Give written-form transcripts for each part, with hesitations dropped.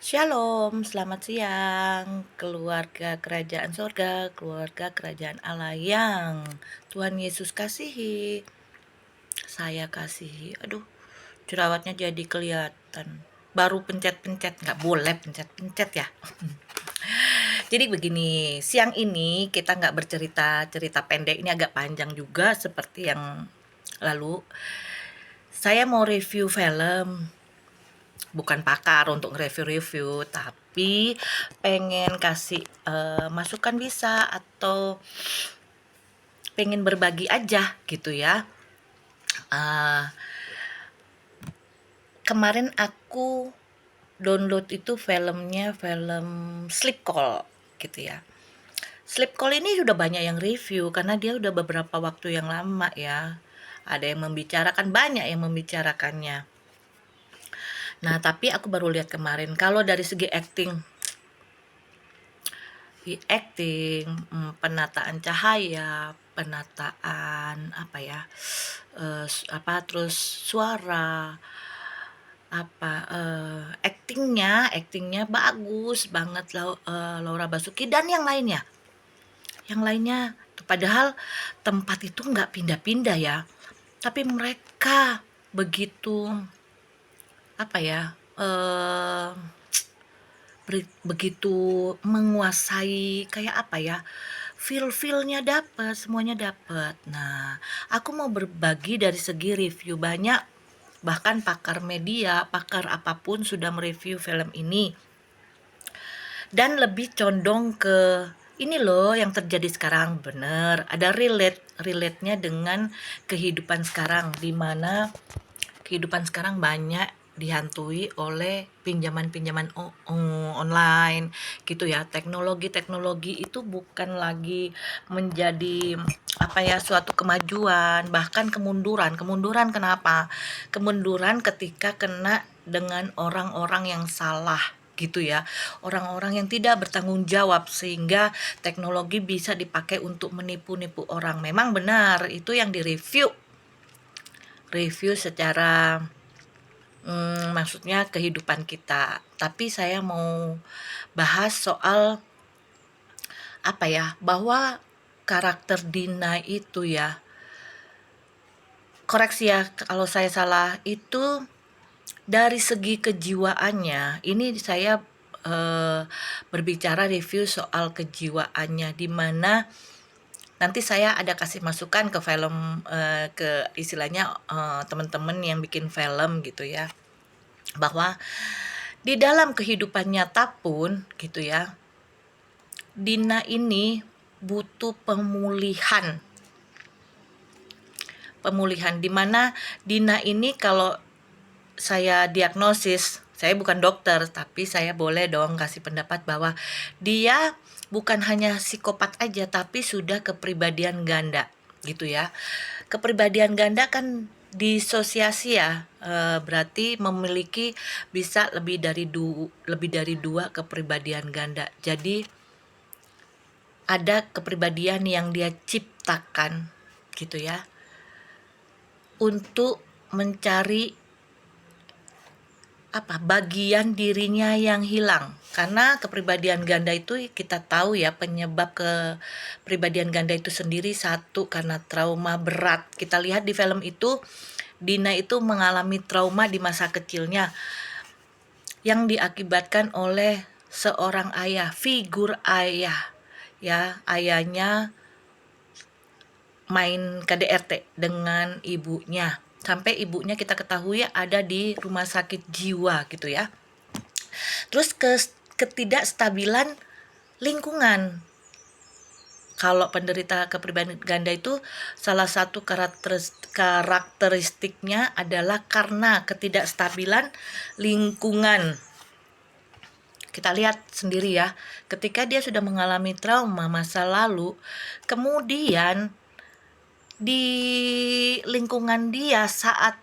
Shalom, selamat siang, keluarga kerajaan sorga, keluarga kerajaan Allah yang Tuhan Yesus kasihi. Saya kasihi. Aduh, jerawatnya jadi kelihatan. Baru pencet-pencet, nggak boleh pencet-pencet ya. Jadi begini, siang ini kita nggak bercerita cerita pendek, ini agak panjang juga seperti yang lalu. Saya mau review film, bukan pakar untuk review-review, tapi pengen kasih masukan bisa atau pengen berbagi aja gitu ya. Uh, Kemarin aku download itu filmnya, film Sleep Call gitu ya. Sleep Call ini sudah banyak yang review karena dia udah beberapa waktu yang lama ya. Ada yang membicarakan, banyak yang membicarakannya. Nah, tapi aku baru lihat kemarin kalau dari segi acting, penataan cahaya, penataan apa ya, terus suara, actingnya bagus banget, Laura Basuki dan yang lainnya, padahal tempat itu nggak pindah-pindah ya, tapi mereka begitu apa ya, begitu menguasai, kayak apa ya, feel-nya dapet, semuanya dapet. Nah, aku mau berbagi dari segi review, banyak bahkan pakar media, pakar apapun sudah mereview film ini dan lebih condong ke ini loh yang terjadi sekarang. Bener, ada relate-nya dengan kehidupan sekarang, di mana kehidupan sekarang banyak dihantui oleh pinjaman-pinjaman online gitu ya. Teknologi itu bukan lagi menjadi apa ya, suatu kemajuan, bahkan kemunduran. Kenapa? Kemunduran ketika kena dengan orang-orang yang salah gitu ya, orang-orang yang tidak bertanggung jawab, sehingga teknologi bisa dipakai untuk menipu-nipu orang. Memang benar itu yang review secara maksudnya kehidupan kita. Tapi saya mau bahas soal apa ya, bahwa karakter Dina itu ya, koreksi ya kalau saya salah, itu dari segi kejiwaannya. Ini saya berbicara review soal kejiwaannya, di mana nanti saya ada kasih masukan ke film, ke istilahnya teman-teman yang bikin film gitu ya, bahwa di dalam kehidupan nyata pun gitu ya, Dina ini butuh pemulihan, di mana Dina ini, kalau saya diagnosis, saya bukan dokter tapi saya boleh dong kasih pendapat bahwa dia bukan hanya psikopat aja, tapi sudah kepribadian ganda gitu ya. Kepribadian ganda kan disosiasi ya, berarti memiliki bisa lebih dari dua kepribadian ganda. Jadi ada kepribadian yang dia ciptakan gitu ya, untuk mencari bagian dirinya yang hilang. Karena kepribadian ganda itu kita tahu ya, penyebab kepribadian ganda itu sendiri, satu karena trauma berat. Kita lihat di film itu, Dina itu mengalami trauma di masa kecilnya yang diakibatkan oleh seorang ayah, figur ayah ya. Ayahnya main KDRT dengan ibunya, sampai ibunya kita ketahui ada di rumah sakit jiwa gitu ya. Terus ketidakstabilan lingkungan. Kalau penderita kepribadian ganda itu, salah satu karakteristiknya adalah karena ketidakstabilan lingkungan. Kita lihat sendiri ya, ketika dia sudah mengalami trauma masa lalu, kemudian di lingkungan dia saat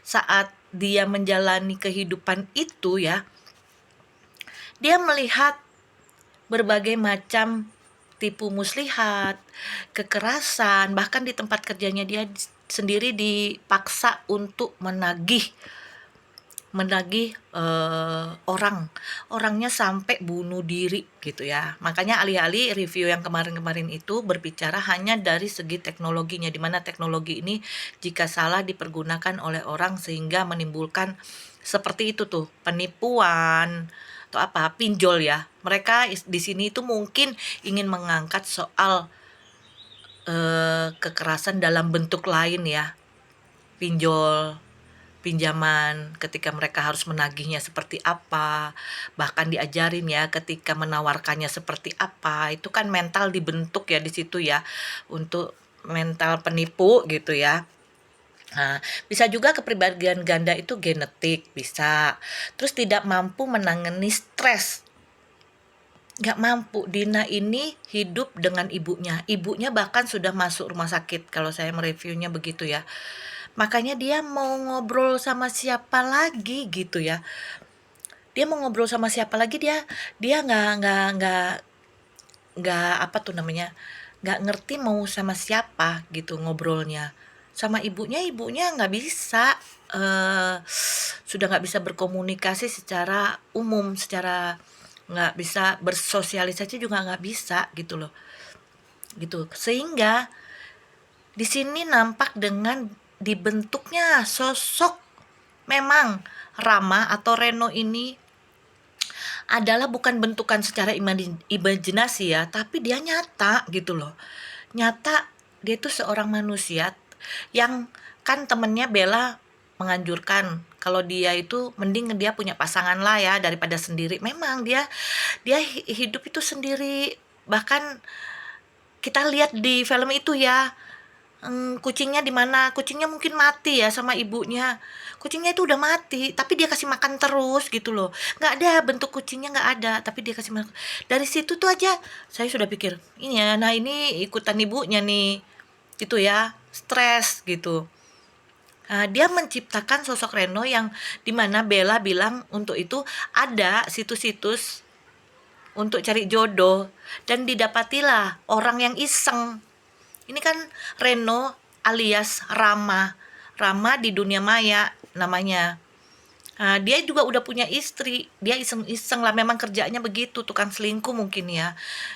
saat dia menjalani kehidupan itu ya, dia melihat berbagai macam tipu muslihat, kekerasan, bahkan di tempat kerjanya dia sendiri dipaksa untuk menagih menagih, orangnya sampai bunuh diri gitu ya. Makanya alih-alih review yang kemarin-kemarin itu berbicara hanya dari segi teknologinya, di mana teknologi ini jika salah dipergunakan oleh orang sehingga menimbulkan seperti itu tuh, penipuan atau apa, pinjol ya. Mereka di sini itu mungkin ingin mengangkat soal, kekerasan dalam bentuk lain ya, pinjol, pinjaman, ketika mereka harus menagihnya seperti apa, bahkan diajarin ya ketika menawarkannya seperti apa, itu kan mental dibentuk ya di situ ya, untuk mental penipu gitu ya. Nah, bisa juga kepribadian ganda itu genetik, bisa. Terus tidak mampu menangani stres. Nggak mampu. Dina ini hidup dengan ibunya. Ibunya bahkan sudah masuk rumah sakit kalau saya mereviewnya begitu ya. Makanya dia mau ngobrol sama siapa lagi gitu ya. Dia mau ngobrol sama siapa lagi, dia dia nggak apa tuh namanya, nggak ngerti mau sama siapa gitu ngobrolnya. Sama ibunya, ibunya nggak bisa, sudah nggak bisa berkomunikasi secara umum, secara nggak bisa bersosialisasi juga nggak bisa gitu loh, gitu. Sehingga di sini nampak dengan dibentuknya sosok, memang Rama atau Reno ini adalah bukan bentukan secara imajinasi ya, tapi dia nyata gitu loh. Nyata dia itu seorang manusia yang kan temennya Bella menganjurkan kalau dia itu mending dia punya pasangan lah ya daripada sendiri. Memang dia dia hidup itu sendiri. Bahkan kita lihat di film itu ya, kucingnya di mana, kucingnya mungkin mati ya sama ibunya, kucingnya itu udah mati tapi dia kasih makan terus gitu loh, nggak ada bentuk kucingnya, nggak ada tapi dia kasih makan. Dari situ tuh aja saya sudah pikir ini ya, nah ini ikutan ibunya nih gitu ya, stres gitu. Nah, dia menciptakan sosok Reno yang dimana Bella bilang untuk itu ada situs-situs untuk cari jodoh, dan didapatilah orang yang iseng. Ini kan Reno alias Rama. Rama di dunia maya namanya. Nah, dia juga udah punya istri. Dia iseng-iseng lah, memang kerjanya begitu, tukang selingkuh mungkin ya.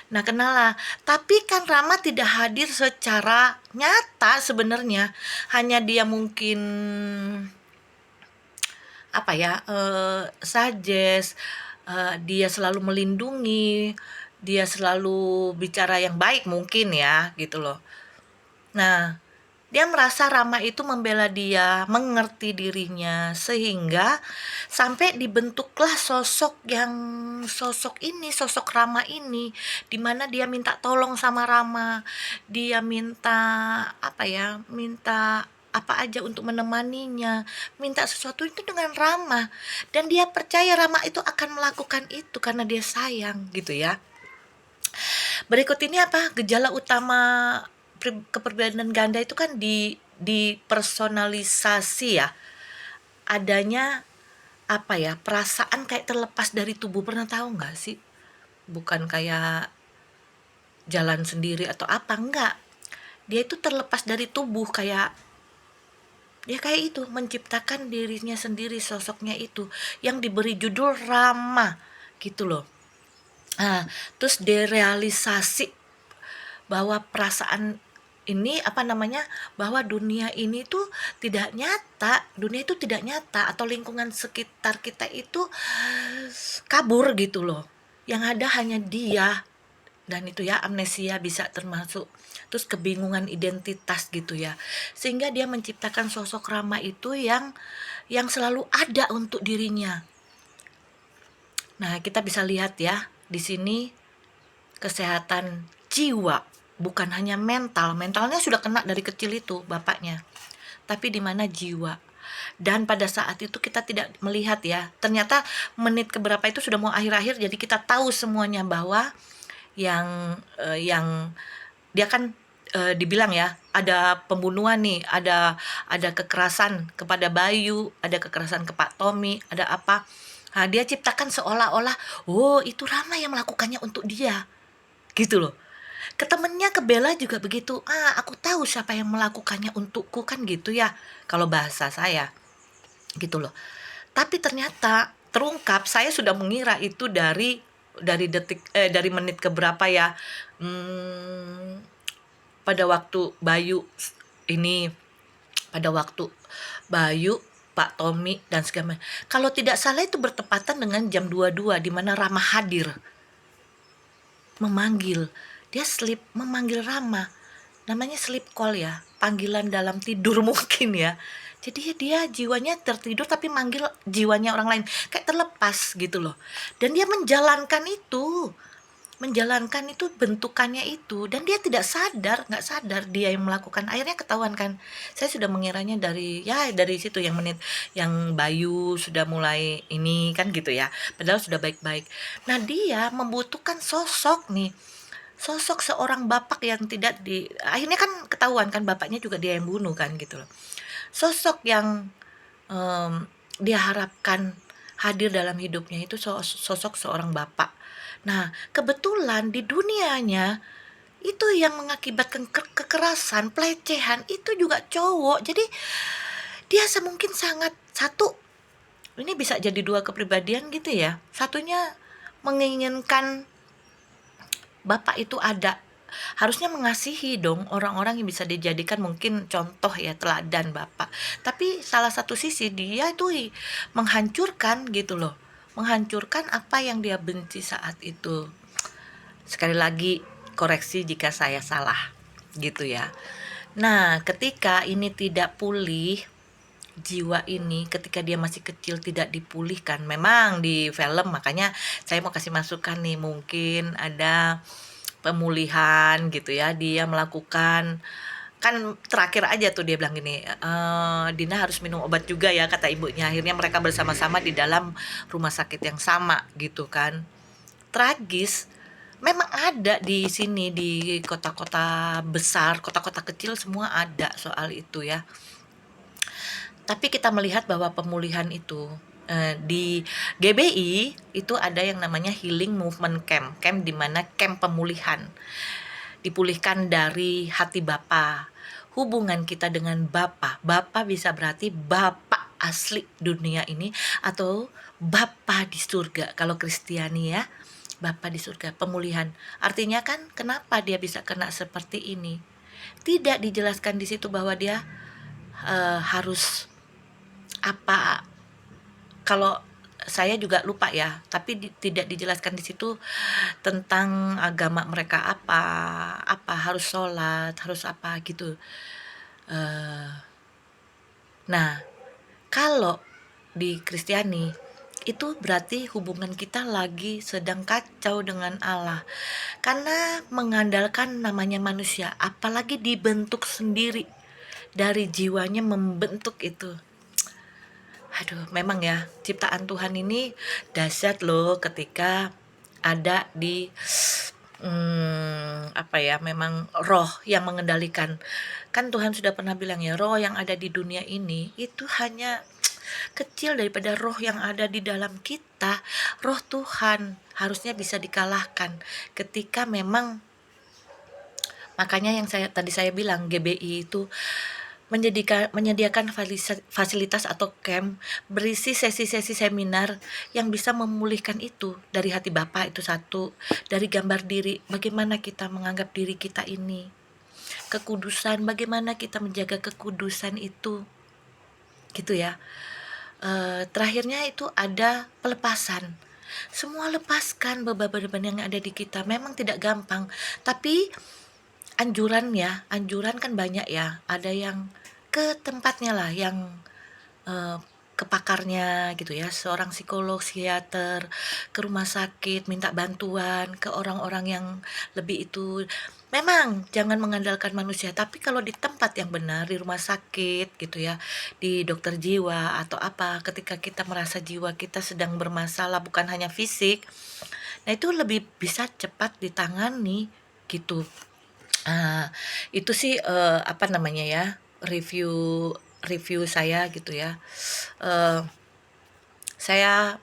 Nah, kenalah. Tapi kan Rama tidak hadir secara nyata sebenarnya. Hanya dia mungkin apa ya, suggest, dia selalu melindungi, dia selalu bicara yang baik mungkin ya, gitu loh. Nah, dia merasa Rama itu membela dia, mengerti dirinya, sehingga sampai dibentuklah sosok ini, sosok Rama ini, di mana dia minta tolong sama Rama, dia minta apa ya, minta apa aja untuk menemaninya, minta sesuatu itu dengan Rama, dan dia percaya Rama itu akan melakukan itu karena dia sayang gitu ya. Berikut ini apa gejala utama kepribadian ganda itu kan di personalisasi ya, adanya apa ya, perasaan kayak terlepas dari tubuh. Pernah tahu nggak sih? Bukan kayak jalan sendiri atau apa, enggak, dia itu terlepas dari tubuh, kayak ya kayak itu, menciptakan dirinya sendiri, sosoknya itu yang diberi judul Rama gitu loh. Nah, terus derealisasi bahwa perasaan ini apa namanya, bahwa dunia ini tuh tidak nyata, dunia itu tidak nyata, atau lingkungan sekitar kita itu kabur gitu loh, yang ada hanya dia. Dan itu ya, amnesia bisa termasuk, terus kebingungan identitas gitu ya, sehingga dia menciptakan sosok Rama itu yang selalu ada untuk dirinya. Nah, kita bisa lihat ya di sini kesehatan jiwa, bukan hanya mental. Mentalnya sudah kena dari kecil itu bapaknya, tapi di mana jiwa. Dan pada saat itu kita tidak melihat ya, ternyata menit keberapa itu sudah mau akhir-akhir, jadi kita tahu semuanya bahwa yang dia kan, dibilang ya ada pembunuhan nih, ada kekerasan kepada Bayu, ada kekerasan ke Pak Tommy, ada apa. Nah, dia ciptakan seolah-olah, oh itu Rama yang melakukannya untuk dia gitu loh. Ke temennya, ke Bella juga begitu, aku tahu siapa yang melakukannya untukku, kan gitu ya kalau bahasa saya gitu loh. Tapi ternyata terungkap, saya sudah mengira itu dari menit ke berapa ya, mmm, pada waktu Bayu ini, pada waktu Bayu, Pak Tommy dan segala kalau tidak salah itu bertepatan dengan jam 22 di mana Rama hadir, memanggil. Dia memanggil Rama. Namanya sleep call ya, panggilan dalam tidur mungkin ya. Jadi dia jiwanya tertidur tapi manggil jiwanya orang lain, kayak terlepas gitu loh. Dan dia menjalankan itu bentukannya itu, dan dia tidak sadar, nggak sadar dia yang melakukan. Akhirnya ketahuan kan. Saya sudah mengiranya dari situ yang menit yang Bayu sudah mulai ini kan gitu ya. Padahal sudah baik-baik. Nah, dia membutuhkan sosok seorang bapak yang tidak akhirnya kan ketahuan kan bapaknya juga dia yang bunuh kan gitu loh. Sosok yang dia harapkan hadir dalam hidupnya itu sosok seorang bapak. Nah, kebetulan di dunianya itu yang mengakibatkan kekerasan, pelecehan itu juga cowok. Jadi dia semungkin sangat satu, ini bisa jadi dua kepribadian gitu ya. Satunya menginginkan bapak itu ada, harusnya mengasihi dong orang-orang yang bisa dijadikan mungkin contoh ya, teladan bapak. Tapi salah satu sisi dia itu menghancurkan gitu loh, menghancurkan apa yang dia benci saat itu. Sekali lagi koreksi jika saya salah gitu ya. Nah, ketika ini tidak pulih, jiwa ini ketika dia masih kecil tidak dipulihkan, memang di film, makanya saya mau kasih masukan nih, mungkin ada pemulihan gitu ya, dia melakukan kan terakhir aja tuh dia bilang gini, Dina harus minum obat juga ya kata ibunya. Akhirnya mereka bersama-sama di dalam rumah sakit yang sama gitu kan. Tragis, memang ada di sini, di kota-kota besar, kota-kota kecil semua ada soal itu ya. Tapi kita melihat bahwa pemulihan itu di GBI itu ada yang namanya Healing Movement Camp, di mana camp pemulihan, dipulihkan dari hati Bapa. Hubungan kita dengan Bapa bisa berarti Bapa asli dunia ini atau Bapa di surga. Kalau Kristiani ya, Bapa di surga, pemulihan. Artinya kan kenapa dia bisa kena seperti ini? Tidak dijelaskan di situ bahwa dia harus apa, kalau saya juga lupa ya, tapi tidak dijelaskan di situ tentang agama mereka apa harus sholat, harus apa gitu. Nah, kalau di Kristiani itu berarti hubungan kita lagi sedang kacau dengan Allah, karena mengandalkan namanya manusia, apalagi dibentuk sendiri dari jiwanya membentuk itu. Aduh, memang ya ciptaan Tuhan ini dahsyat loh ketika ada di apa ya, memang roh yang mengendalikan. Kan Tuhan sudah pernah bilang ya, roh yang ada di dunia ini itu hanya kecil daripada roh yang ada di dalam kita. Roh Tuhan harusnya bisa dikalahkan ketika memang, makanya yang tadi saya bilang GBI itu menyediakan fasilitas atau camp berisi sesi-sesi seminar yang bisa memulihkan itu dari hati Bapak itu satu, dari gambar diri, bagaimana kita menganggap diri kita ini, kekudusan, bagaimana kita menjaga kekudusan itu, gitu ya. Terakhirnya itu ada pelepasan. Semua lepaskan beban-beban yang ada di kita. Memang tidak gampang, tapi anjuran kan banyak ya. Ada yang ke tempatnya lah, yang ke pakarnya gitu ya, seorang psikolog, psikiater, ke rumah sakit, minta bantuan ke orang-orang yang lebih itu. Memang jangan mengandalkan manusia, tapi kalau di tempat yang benar, di rumah sakit gitu ya, di dokter jiwa atau apa, ketika kita merasa jiwa kita sedang bermasalah bukan hanya fisik, nah itu lebih bisa cepat ditangani gitu. Itu sih apa namanya ya, review review saya gitu ya. Eh, saya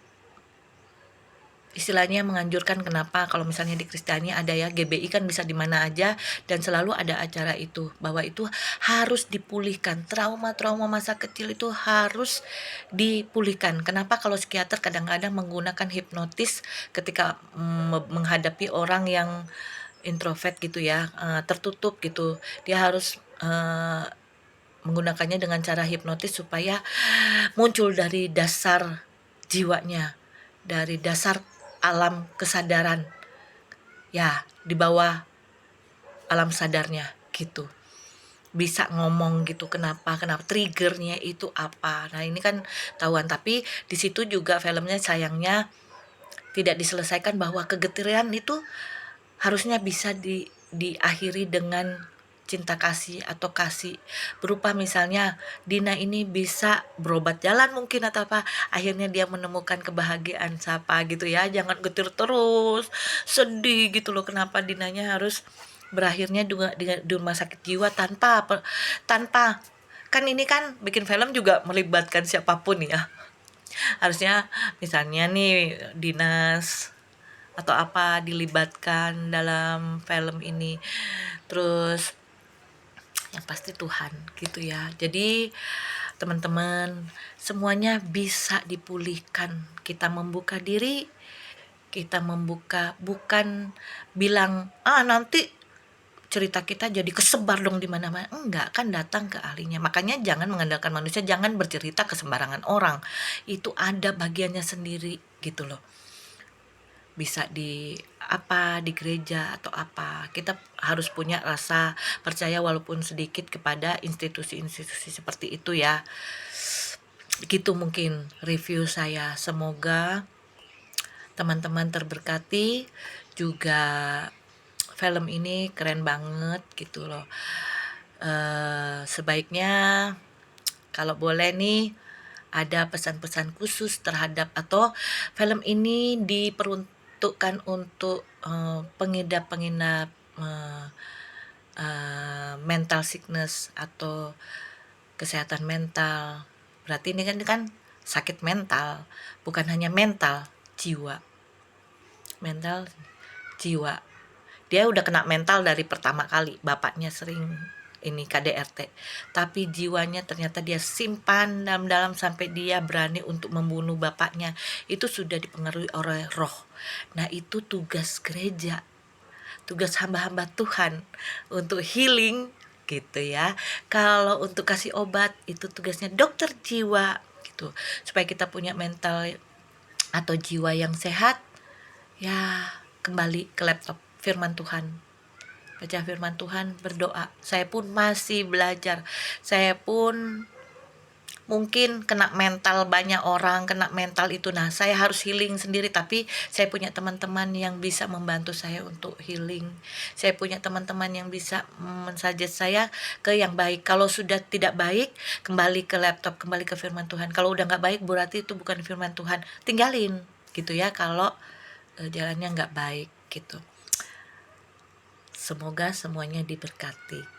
istilahnya menganjurkan kenapa kalau misalnya di Kristiani ada ya GBI kan bisa di mana aja dan selalu ada acara itu, bahwa itu harus dipulihkan. Trauma-trauma masa kecil itu harus dipulihkan. Kenapa kalau psikiater kadang-kadang menggunakan hipnotis ketika menghadapi orang yang introvert gitu ya, tertutup gitu. Dia harus menggunakannya dengan cara hipnotis supaya muncul dari dasar jiwanya, dari dasar alam kesadaran, ya di bawah alam sadarnya gitu. Bisa ngomong gitu, kenapa triggernya itu apa. Nah ini kan tahuan, tapi di situ juga filmnya sayangnya tidak diselesaikan bahwa kegetiran itu harusnya bisa diakhiri dengan cinta kasih atau kasih, berupa misalnya Dina ini bisa berobat jalan mungkin atau apa, akhirnya dia menemukan kebahagiaan siapa gitu ya. Jangan getir terus sedih gitu loh, kenapa Dinanya harus berakhirnya juga di rumah sakit jiwa tanpa kan ini kan bikin film juga melibatkan siapapun ya. Harusnya misalnya nih dinas atau apa dilibatkan dalam film ini, terus yang pasti Tuhan gitu ya. Jadi teman-teman, semuanya bisa dipulihkan. Kita membuka diri, kita membuka, bukan bilang nanti cerita kita jadi kesebar dong di mana-mana. Enggak, kan datang ke ahlinya. Makanya jangan mengandalkan manusia, jangan bercerita ke sembarangan orang. Itu ada bagiannya sendiri gitu loh. Bisa di gereja atau apa, kita harus punya rasa percaya walaupun sedikit kepada institusi-institusi seperti itu ya. Gitu mungkin review saya, semoga teman-teman terberkati juga. Film ini keren banget gitu loh. Sebaiknya kalau boleh nih ada pesan-pesan khusus terhadap, atau film ini diperuntukkan untuk pengidap-pengidap mental sickness atau kesehatan mental. Berarti ini kan sakit mental, bukan hanya mental, jiwa. Mental, jiwa. Dia udah kena mental dari pertama kali, bapaknya sering ini KDRT, tapi jiwanya ternyata dia simpan dalam sampai dia berani untuk membunuh bapaknya. Itu sudah dipengaruhi oleh roh. Nah itu tugas gereja, tugas hamba-hamba Tuhan untuk healing gitu ya. Kalau untuk kasih obat itu tugasnya dokter jiwa gitu, supaya kita punya mental atau jiwa yang sehat ya. Kembali ke laptop, firman Tuhan, baca firman Tuhan, berdoa. Saya pun masih belajar, saya pun mungkin kena mental, banyak orang kena mental itu. Nah saya harus healing sendiri, tapi saya punya teman-teman yang bisa membantu saya untuk healing. Saya punya teman-teman yang bisa mensuggest saya ke yang baik. Kalau sudah tidak baik, kembali ke laptop, kembali ke firman Tuhan. Kalau udah gak baik berarti itu bukan firman Tuhan, tinggalin gitu ya kalau jalannya nggak baik gitu. Semoga semuanya diberkati.